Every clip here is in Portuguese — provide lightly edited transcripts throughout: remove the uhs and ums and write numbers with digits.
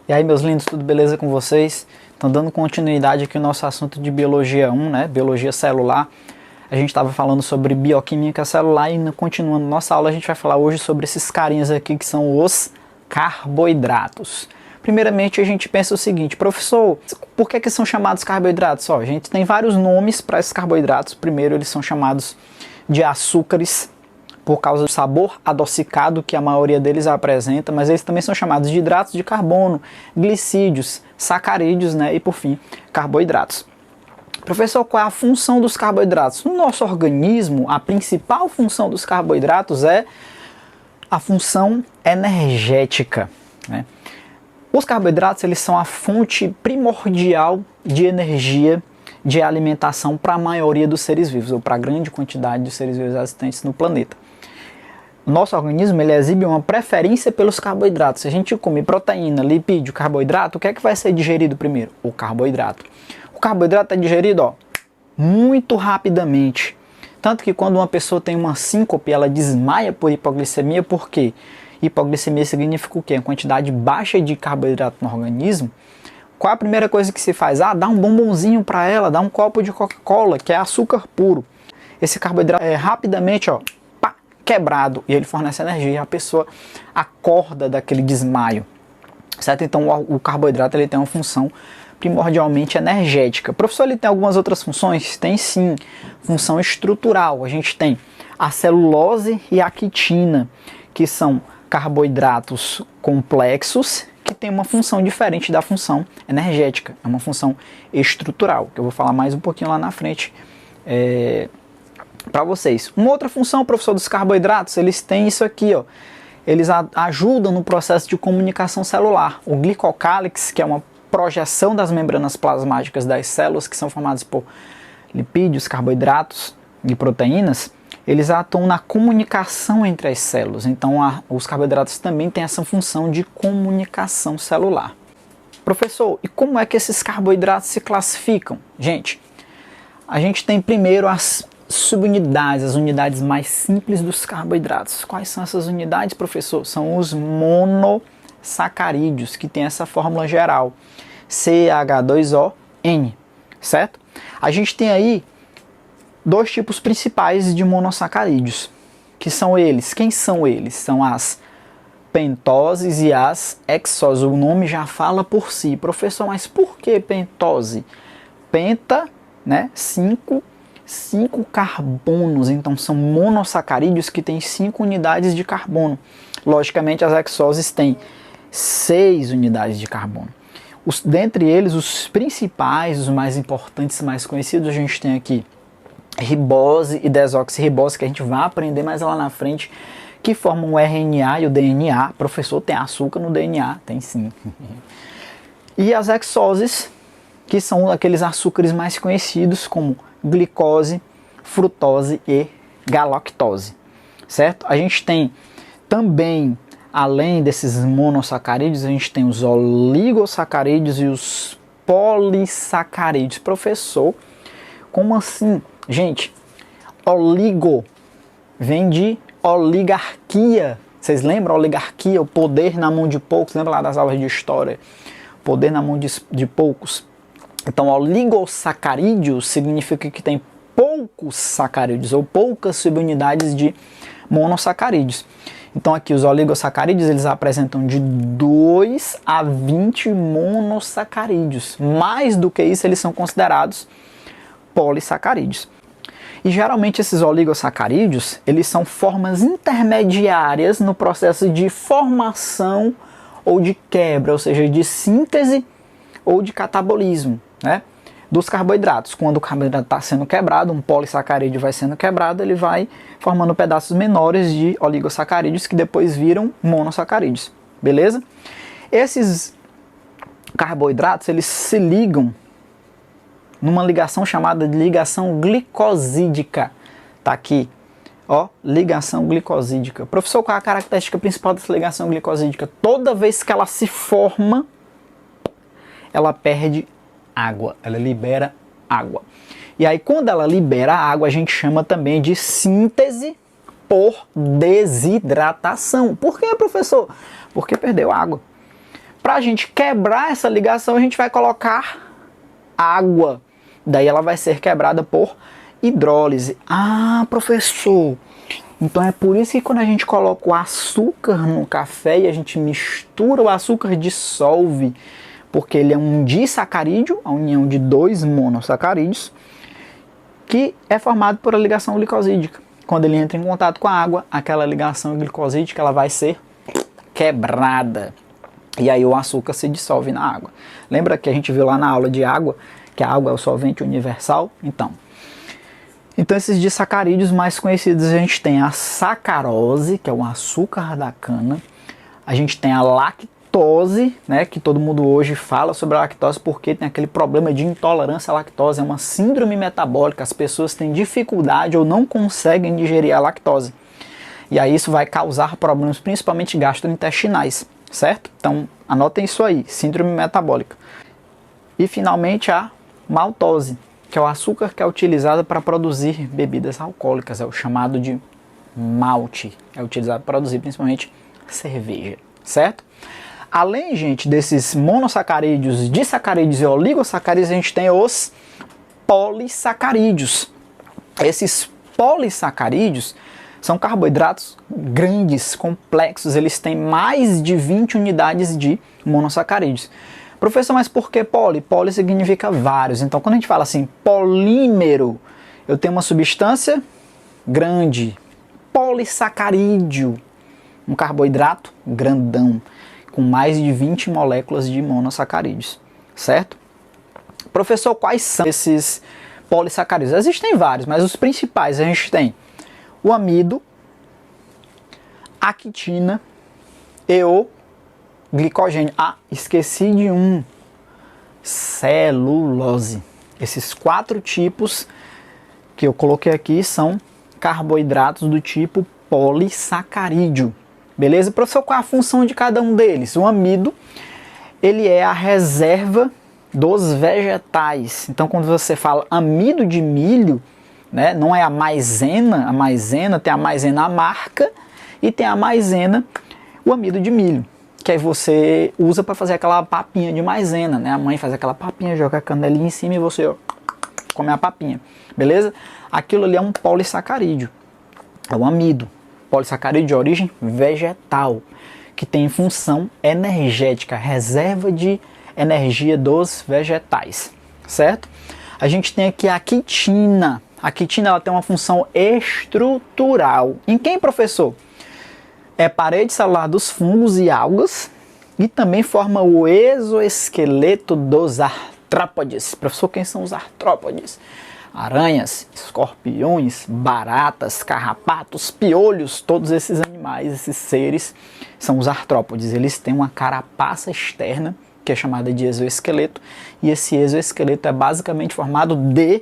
E aí, meus lindos, tudo beleza com vocês? Então, dando continuidade aqui ao nosso assunto de Biologia 1, né? Biologia celular. A gente estava falando sobre bioquímica celular e continuando nossa aula, a gente vai falar hoje sobre esses carinhas aqui que são os carboidratos. Primeiramente, a gente pensa o seguinte: professor, por que são chamados carboidratos? Ó, a gente tem vários nomes para esses carboidratos. Primeiro, eles são chamados de açúcares, por causa do sabor adocicado que a maioria deles apresenta, mas eles também são chamados de hidratos de carbono, glicídios, sacarídeos, né? E por fim, carboidratos. Professor, qual é a função dos carboidratos? No nosso organismo, a principal função dos carboidratos é a função energética, né? Os carboidratos, eles são a fonte primordial de energia de alimentação para a maioria dos seres vivos, ou para a grande quantidade de seres vivos existentes no planeta. O nosso organismo, ele exibe uma preferência pelos carboidratos. Se a gente come proteína, lipídio, carboidrato, o que é que vai ser digerido primeiro? O carboidrato. O carboidrato é digerido, ó, muito rapidamente. Tanto que quando uma pessoa tem uma síncope, ela desmaia por hipoglicemia. Por quê? Hipoglicemia significa o quê? Uma quantidade baixa de carboidrato no organismo. Qual a primeira coisa que se faz? Ah, dá um bombonzinho para ela, dá um copo de Coca-Cola, que é açúcar puro. Esse carboidrato é rapidamente, ó, quebrado, e ele fornece energia e a pessoa acorda daquele desmaio, certo? Então o carboidrato, ele tem uma função primordialmente energética. Professor, ele tem algumas outras funções? Tem sim, função estrutural. A gente tem a celulose e a quitina, que são carboidratos complexos que tem uma função diferente da função energética, é uma função estrutural, que eu vou falar mais um pouquinho lá na frente para vocês. Uma outra função, professor, dos carboidratos, eles têm isso aqui, ó. Eles ajudam no processo de comunicação celular. O glicocálix, que é uma projeção das membranas plasmáticas das células, que são formadas por lipídios, carboidratos e proteínas, eles atuam na comunicação entre as células. Então, os carboidratos também têm essa função de comunicação celular. Professor, e como é que esses carboidratos se classificam? Gente, a gente tem primeiro as subunidades, as unidades mais simples dos carboidratos. Quais são essas unidades, professor? São os monossacarídeos, que tem essa fórmula geral, CH2ON, certo? A gente tem aí dois tipos principais de monossacarídeos, que são eles. Quem são eles? São as pentoses e as hexoses. O nome já fala por si. Professor, mas por que pentose? Penta, né? Cinco carbonos, então são monossacarídeos que têm 5 unidades de carbono. Logicamente, as hexoses têm 6 unidades de carbono. Dentre eles, os principais, os mais importantes, mais conhecidos, a gente tem aqui ribose e desoxirribose, que a gente vai aprender mais lá na frente, que formam o RNA e o DNA. Professor, tem açúcar no DNA? Tem sim. E as hexoses, que são aqueles açúcares mais conhecidos como glicose, frutose e galactose, certo? A gente tem também, além desses monossacarídeos, a gente tem os oligosacarídeos e os polissacarídeos. Professor, como assim? Gente, oligo vem de oligarquia. Vocês lembram? Oligarquia, o poder na mão de poucos. Lembra lá das aulas de história? Poder na mão de poucos. Então, oligosacarídeos significa que tem poucos sacarídeos ou poucas subunidades de monossacarídeos. Então, aqui os oligosacarídeos, eles apresentam de 2 a 20 monossacarídeos. Mais do que isso, eles são considerados polissacarídeos. E geralmente esses oligosacarídeos, eles são formas intermediárias no processo de formação ou de quebra, ou seja, de síntese ou de catabolismo, né, dos carboidratos. Quando o carboidrato está sendo quebrado, um polissacarídeo vai sendo quebrado, ele vai formando pedaços menores de oligosacarídeos que depois viram monossacarídeos, beleza? Esses carboidratos, eles se ligam numa ligação chamada de ligação glicosídica. Tá aqui, ó, ligação glicosídica. Professor, qual é a característica principal dessa ligação glicosídica? Toda vez que ela se forma, ela perde água, ela libera água. E aí, quando ela libera água, a gente chama também de síntese por desidratação. Por quê, professor? Porque perdeu água. Para a gente quebrar essa ligação, a gente vai colocar água. Daí ela vai ser quebrada por hidrólise. Ah, professor, então é por isso que quando a gente coloca o açúcar no café e a gente mistura o açúcar, dissolve, porque ele é um disacarídeo, a união de dois monossacarídeos, que é formado por a ligação glicosídica. Quando ele entra em contato com a água, aquela ligação glicosídica ela vai ser quebrada. E aí o açúcar se dissolve na água. Lembra que a gente viu lá na aula de água, que a água é o solvente universal? Então esses disacarídeos mais conhecidos, a gente tem a sacarose, que é o açúcar da cana. A gente tem a lactose, né, que todo mundo hoje fala sobre a lactose porque tem aquele problema de intolerância à lactose. É uma síndrome metabólica, as pessoas têm dificuldade ou não conseguem digerir a lactose. E aí isso vai causar problemas principalmente gastrointestinais, certo? Então anotem isso aí, síndrome metabólica. E finalmente a maltose, que é o açúcar que é utilizado para produzir bebidas alcoólicas, é o chamado de malte, é utilizado para produzir principalmente cerveja, certo? Além, gente, desses monossacarídeos, disacarídeos e oligosacarídeos, a gente tem os polissacarídeos. Esses polissacarídeos são carboidratos grandes, complexos, eles têm mais de 20 unidades de monossacarídeos. Professor, mas por que poli? Poli significa vários. Então, quando a gente fala assim, polímero, eu tenho uma substância grande. Polissacarídeo, um carboidrato grandão, com mais de 20 moléculas de monossacarídeos, certo? Professor, quais são esses polissacarídeos? Existem vários, mas os principais a gente tem o amido, a quitina e o glicogênio. Ah, esqueci de um, celulose. Esses 4 tipos que eu coloquei aqui são carboidratos do tipo polissacarídeo. Beleza? Professor, qual é a função de cada um deles? O amido, ele é a reserva dos vegetais. Então, quando você fala amido de milho, né, não é a maisena tem a maisena amarga e tem a maisena, o amido de milho, que aí você usa para fazer aquela papinha de maisena, né? A mãe faz aquela papinha, joga a canelinha em cima e você come a papinha, beleza? Aquilo ali é um polissacarídeo, é um amido, polissacarídeo de origem vegetal, que tem função energética, reserva de energia dos vegetais, certo? A gente tem aqui a quitina. A quitina ela tem uma função estrutural. Em quem, professor? É parede celular dos fungos e algas e também forma o exoesqueleto dos artrópodes. Professor, quem são os artrópodes? Aranhas, escorpiões, baratas, carrapatos, piolhos, todos esses animais, esses seres são os artrópodes. Eles têm uma carapaça externa que é chamada de exoesqueleto e esse exoesqueleto é basicamente formado de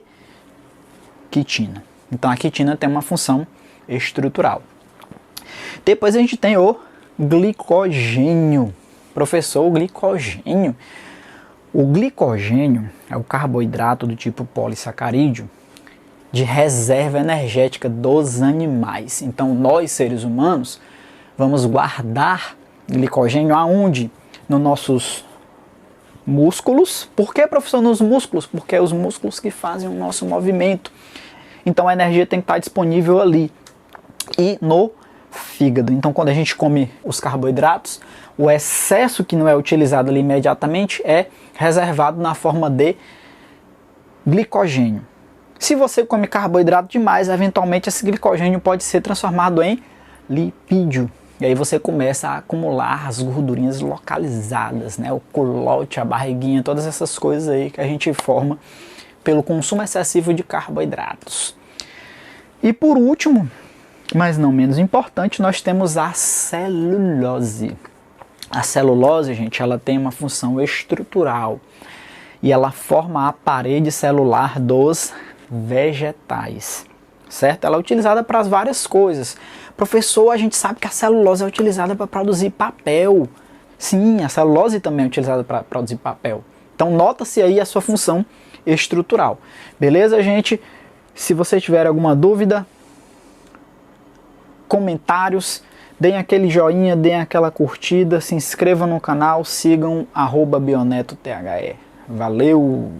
quitina. Então a quitina tem uma função estrutural. Depois a gente tem o glicogênio. Professor, o glicogênio. O glicogênio é o carboidrato do tipo polissacarídeo de reserva energética dos animais. Então nós, seres humanos, vamos guardar glicogênio aonde? Nos nossos músculos. Por que, professor, nos músculos? Porque é os músculos que fazem o nosso movimento. Então a energia tem que estar disponível ali. E no fígado. Então quando a gente come os carboidratos, o excesso que não é utilizado ali imediatamente é reservado na forma de glicogênio. Se você come carboidrato demais, eventualmente esse glicogênio pode ser transformado em lipídio. E aí você começa a acumular as gordurinhas localizadas, né? O culote, a barriguinha, todas essas coisas aí que a gente forma pelo consumo excessivo de carboidratos. E por último, mas não menos importante, nós temos a celulose. A celulose, gente, ela tem uma função estrutural e ela forma a parede celular dos vegetais, certo? Ela é utilizada para várias coisas. Professor, a gente sabe que a celulose é utilizada para produzir papel. Sim, a celulose também é utilizada para produzir papel. Então nota-se aí a sua função estrutural. Beleza, gente? Se você tiver alguma dúvida, comentários, Deem aquele joinha, deem aquela curtida, se inscrevam no canal, sigam @BionetoTHE. Valeu!